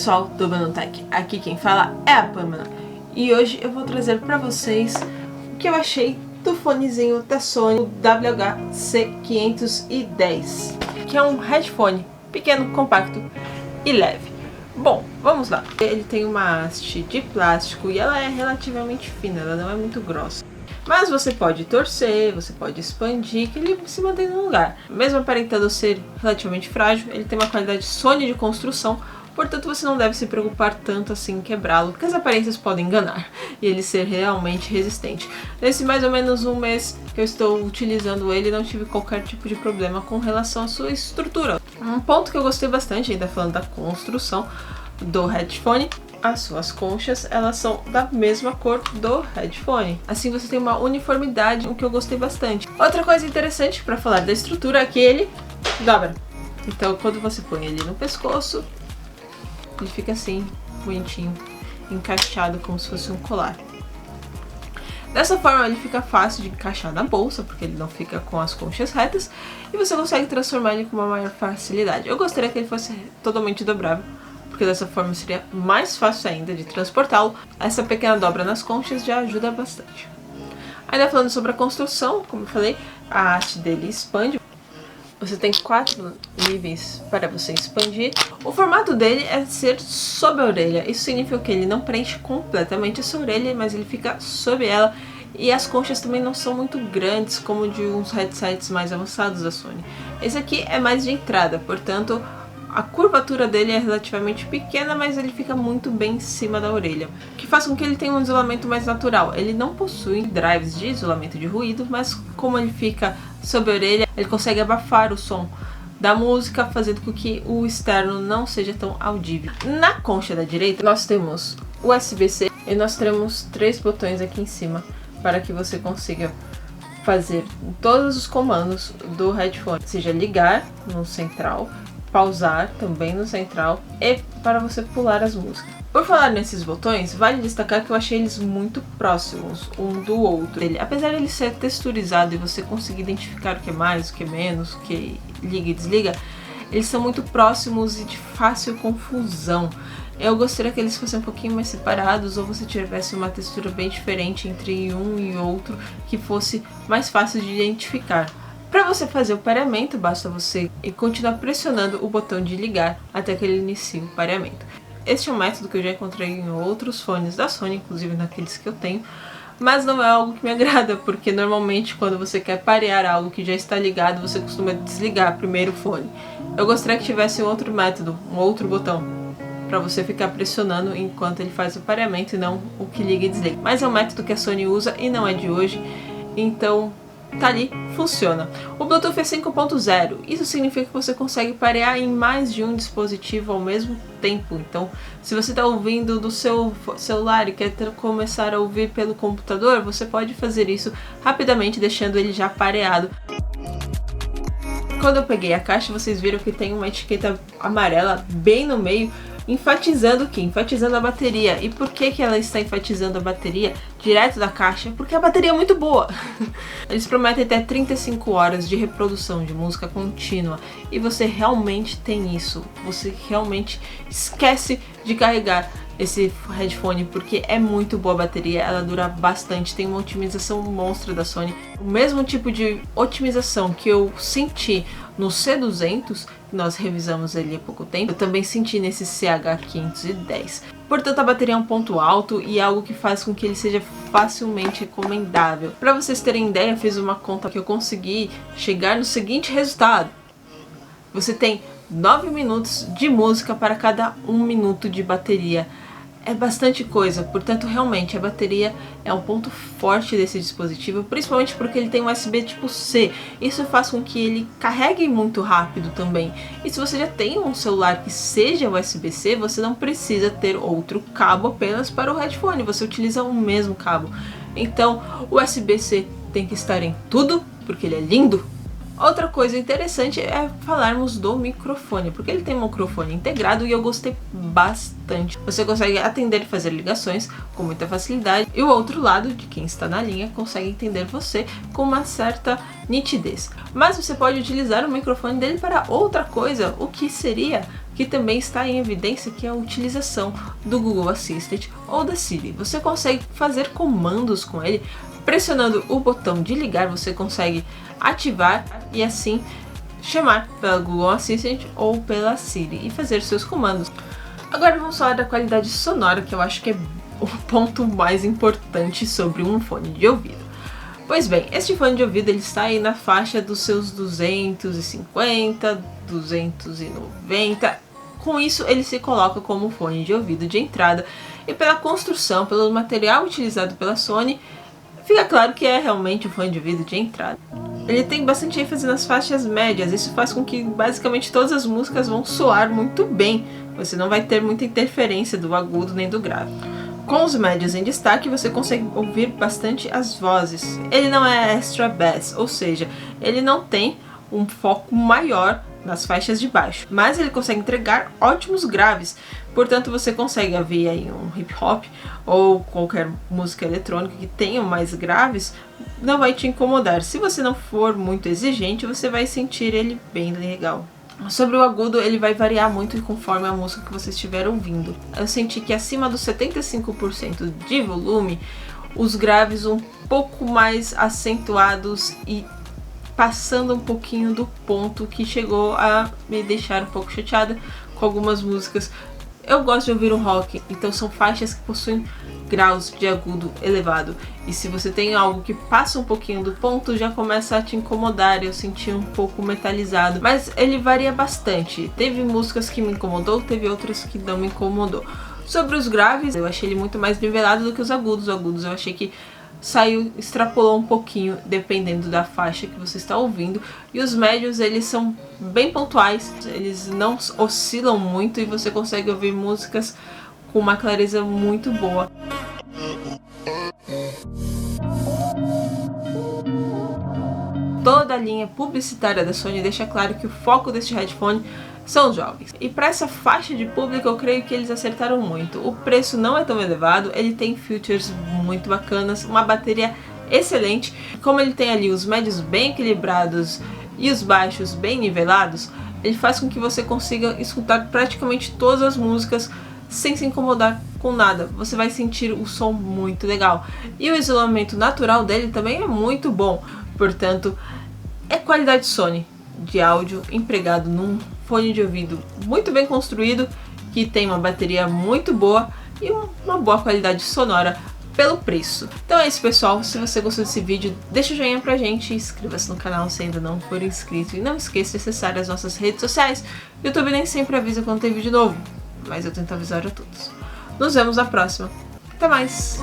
pessoal do Banutech, aqui quem fala é a Pamela e hoje eu vou trazer para vocês o que eu achei do fonezinho da Sony WH-C510, que é um headphone pequeno, compacto e leve. Bom, vamos lá. Ele tem uma haste de plástico e ela é relativamente fina, ela não é muito grossa. Mas você pode torcer, você pode expandir, que ele se mantém no lugar. Mesmo aparentando ser relativamente frágil, ele tem uma qualidade Sony de construção, portanto você não deve se preocupar tanto assim em quebrá-lo, porque as aparências podem enganar e ele ser realmente resistente. Nesse mais ou menos um mês que eu estou utilizando ele, não tive qualquer tipo de problema com relação à sua estrutura. Um ponto que eu gostei bastante, ainda falando da construção do headphone, as suas conchas, elas são da mesma cor do headphone. Assim você tem uma uniformidade, o que eu gostei bastante. Outra coisa interessante para falar da estrutura é que ele dobra. Então quando você põe ele no pescoço, ele fica assim, bonitinho, encaixado como se fosse um colar. Dessa forma ele fica fácil de encaixar na bolsa, porque ele não fica com as conchas retas, e você consegue transformar ele com uma maior facilidade. Eu gostaria que ele fosse totalmente dobrável, porque dessa forma seria mais fácil ainda de transportá-lo. Essa pequena dobra nas conchas já ajuda bastante. Ainda falando sobre a construção, como eu falei, a haste dele expande. Você tem 4 níveis para você expandir. O formato dele é ser sob a orelha. Isso significa que ele não preenche completamente a sua orelha, mas ele fica sob ela. E as conchas também não são muito grandes como de uns headsets mais avançados da Sony. Esse aqui é mais de entrada, portanto a curvatura dele é relativamente pequena, mas ele fica muito bem em cima da orelha, o que faz com que ele tenha um isolamento mais natural. Ele não possui drives de isolamento de ruído, mas como ele fica sob a orelha, ele consegue abafar o som da música, fazendo com que o externo não seja tão audível. Na concha da direita, nós temos USB-C e nós temos 3 botões aqui em cima para que você consiga fazer todos os comandos do headphone, seja ligar no central, pausar também no central e para você pular as músicas. Por falar nesses botões, vale destacar que eu achei eles muito próximos um do outro. Apesar de ele ser texturizado e você conseguir identificar o que é mais, o que é menos, o que liga e desliga, eles são muito próximos e de fácil confusão. Eu gostaria que eles fossem um pouquinho mais separados, ou você tivesse uma textura bem diferente entre um e outro, que fosse mais fácil de identificar. Para você fazer o pareamento, basta você continuar pressionando o botão de ligar até que ele inicie o pareamento. Este é um método que eu já encontrei em outros fones da Sony, inclusive naqueles que eu tenho, mas não é algo que me agrada, porque normalmente quando você quer parear algo que já está ligado, você costuma desligar primeiro o fone. Eu gostaria que tivesse um outro método, um outro botão, para você ficar pressionando enquanto ele faz o pareamento e não o que liga e desliga. Mas é um método que a Sony usa e não é de hoje, então tá ali, funciona. O Bluetooth é 5.0, isso significa que você consegue parear em mais de um dispositivo ao mesmo tempo. Então, se você está ouvindo do seu celular e quer começar a ouvir pelo computador, você pode fazer isso rapidamente, deixando ele já pareado. Quando eu peguei a caixa, vocês viram que tem uma etiqueta amarela bem no meio, enfatizando o que? Enfatizando a bateria. E por que ela está enfatizando a bateria direto da caixa? Porque a bateria é muito boa. Eles prometem até 35 horas de reprodução de música contínua. E você realmente tem isso. Você realmente esquece de carregar esse headphone, porque é muito boa a bateria, ela dura bastante, tem uma otimização monstra da Sony. O mesmo tipo de otimização que eu senti no C200, que nós revisamos ele há pouco tempo, eu também senti nesse CH510. Portanto, a bateria é um ponto alto e é algo que faz com que ele seja facilmente recomendável. Para vocês terem ideia, eu fiz uma conta que eu consegui chegar no seguinte resultado. Você tem 9 minutos de música para cada 1 minuto de bateria. É bastante coisa, portanto realmente a bateria é um ponto forte desse dispositivo, principalmente porque ele tem USB tipo C. Isso faz com que ele carregue muito rápido também. E se você já tem um celular que seja USB-C, você não precisa ter outro cabo apenas para o headphone, você utiliza o mesmo cabo. Então o USB-C tem que estar em tudo, porque ele é lindo. Outra coisa interessante é falarmos do microfone, porque ele tem um microfone integrado e eu gostei bastante. Você consegue atender e fazer ligações com muita facilidade, e o outro lado, de quem está na linha, consegue entender você com uma certa nitidez. Mas você pode utilizar o microfone dele para outra coisa, o que seria que também está em evidência, que é a utilização do Google Assistant ou da Siri. Você consegue fazer comandos com ele, pressionando o botão de ligar, você consegue ativar e assim chamar pela Google Assistant ou pela Siri e fazer seus comandos. Agora vamos falar da qualidade sonora, que eu acho que é o ponto mais importante sobre um fone de ouvido. Pois bem, este fone de ouvido ele está aí na faixa dos seus 250, 290. Com isso ele se coloca como fone de ouvido de entrada, e pela construção, pelo material utilizado pela Sony, fica claro que é realmente um fone de ouvido de entrada. Ele tem bastante ênfase nas faixas médias, isso faz com que basicamente todas as músicas vão soar muito bem. Você não vai ter muita interferência do agudo nem do grave. Com os médios em destaque, você consegue ouvir bastante as vozes. Ele não é extra bass, ou seja, ele não tem um foco maior nas faixas de baixo, mas ele consegue entregar ótimos graves. Portanto, você consegue ouvir aí um hip hop ou qualquer música eletrônica que tenha mais graves, não vai te incomodar. Se você não for muito exigente, você vai sentir ele bem legal. Sobre o agudo, ele vai variar muito conforme a música que você estiver ouvindo. Eu senti que acima dos 75% de volume, os graves um pouco mais acentuados e passando um pouquinho do ponto, que chegou a me deixar um pouco chateada com algumas músicas. Eu gosto de ouvir um rock, então são faixas que possuem graus de agudo elevado. E se você tem algo que passa um pouquinho do ponto, já começa a te incomodar. Eu senti um pouco metalizado, mas ele varia bastante. Teve músicas que me incomodou, teve outras que não me incomodou. Sobre os graves, eu achei ele muito mais nivelado do que os agudos. Os agudos eu achei que extrapolou um pouquinho, dependendo da faixa que você está ouvindo. E os médios, eles são bem pontuais, eles não oscilam muito e você consegue ouvir músicas com uma clareza muito boa. Toda a linha publicitária da Sony deixa claro que o foco deste headphone são os jovens. E para essa faixa de público eu creio que eles acertaram muito. O preço não é tão elevado, ele tem features muito bacanas, uma bateria excelente. Como ele tem ali os médios bem equilibrados e os baixos bem nivelados, ele faz com que você consiga escutar praticamente todas as músicas sem se incomodar com nada. Você vai sentir o som muito legal. E o isolamento natural dele também é muito bom. Portanto, é qualidade Sony de áudio empregado num fone de ouvido muito bem construído, que tem uma bateria muito boa e uma boa qualidade sonora pelo preço. Então é isso, pessoal. Se você gostou desse vídeo, deixa o joinha pra gente, inscreva-se no canal se ainda não for inscrito e não esqueça de acessar as nossas redes sociais. O YouTube nem sempre avisa quando tem vídeo novo, mas eu tento avisar a todos. Nos vemos na próxima. Até mais!